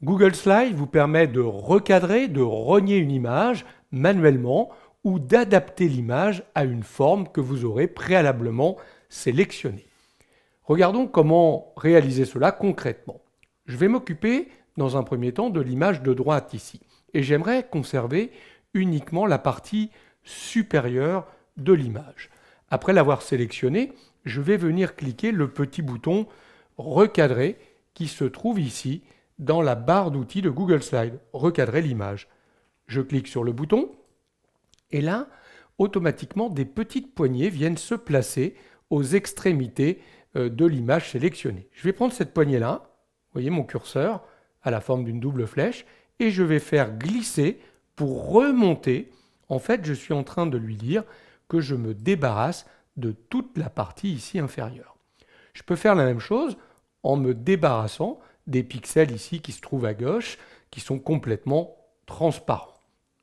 Google Slides vous permet de recadrer, de rogner une image manuellement ou d'adapter l'image à une forme que vous aurez préalablement sélectionnée. Regardons comment réaliser cela concrètement. Je vais m'occuper dans un premier temps de l'image de droite ici et j'aimerais conserver uniquement la partie supérieure de l'image. Après l'avoir sélectionnée, je vais venir cliquer le petit bouton recadrer qui se trouve ici dans la barre d'outils de Google Slides, recadrer l'image. Je clique sur le bouton et là, automatiquement, des petites poignées viennent se placer aux extrémités de l'image sélectionnée. Je vais prendre cette poignée-là, vous voyez mon curseur à la forme d'une double flèche, et je vais faire glisser pour remonter. En fait, je suis en train de lui dire que je me débarrasse de toute la partie ici inférieure. Je peux faire la même chose en me débarrassant des pixels ici qui se trouvent à gauche, qui sont complètement transparents.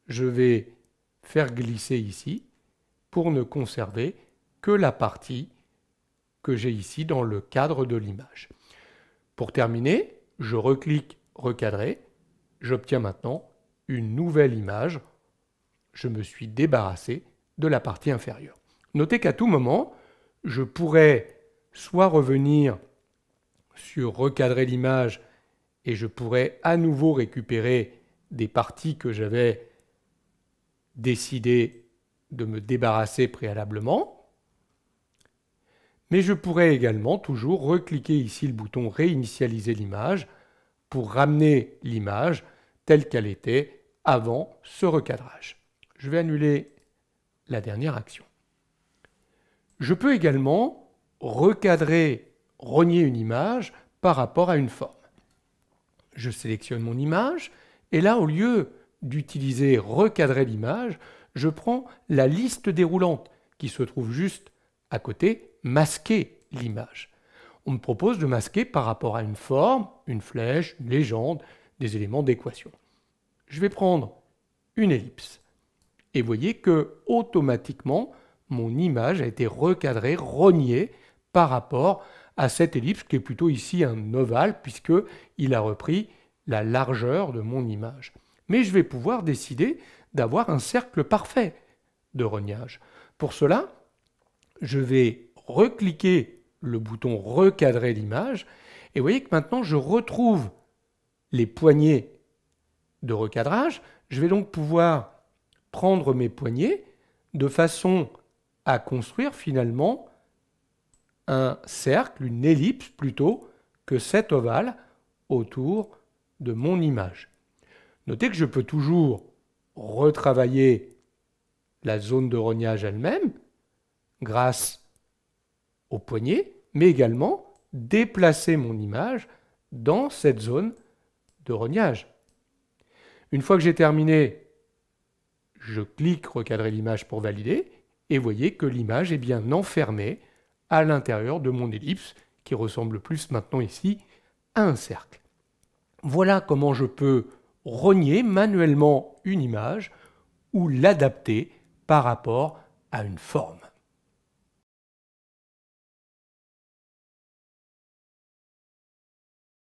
Je vais faire glisser ici pour ne conserver que la partie que j'ai ici dans le cadre de l'image. Pour terminer, je reclique recadrer, j'obtiens maintenant une nouvelle image. Je me suis débarrassé de la partie inférieure. Notez qu'à tout moment, je pourrais soit revenir sur recadrer l'image et je pourrais à nouveau récupérer des parties que j'avais décidé de me débarrasser préalablement. Mais je pourrais également toujours recliquer ici le bouton réinitialiser l'image pour ramener l'image telle qu'elle était avant ce recadrage. Je vais annuler la dernière action. Je peux également recadrer, rogner une image par rapport à une forme. Je sélectionne mon image et là, au lieu d'utiliser recadrer l'image, je prends la liste déroulante qui se trouve juste à côté, masquer l'image. On me propose de masquer par rapport à une forme, une flèche, une légende, des éléments d'équation. Je vais prendre une ellipse et voyez que automatiquement mon image a été recadrée, rognée par rapport à cette ellipse qui est plutôt ici un ovale puisqu'il a repris la largeur de mon image. Mais je vais pouvoir décider d'avoir un cercle parfait de rognage. Pour cela, je vais recliquer le bouton recadrer l'image et vous voyez que maintenant je retrouve les poignées de recadrage. Je vais donc pouvoir prendre mes poignées de façon à construire finalement un cercle, une ellipse plutôt que cet ovale autour de mon image. Notez que je peux toujours retravailler la zone de rognage elle-même grâce au poignet, mais également déplacer mon image dans cette zone de rognage. Une fois que j'ai terminé, je clique recadrer l'image pour valider et voyez que l'image est bien enfermée à l'intérieur de mon ellipse qui ressemble plus maintenant ici à un cercle. Voilà comment je peux rogner manuellement une image ou l'adapter par rapport à une forme.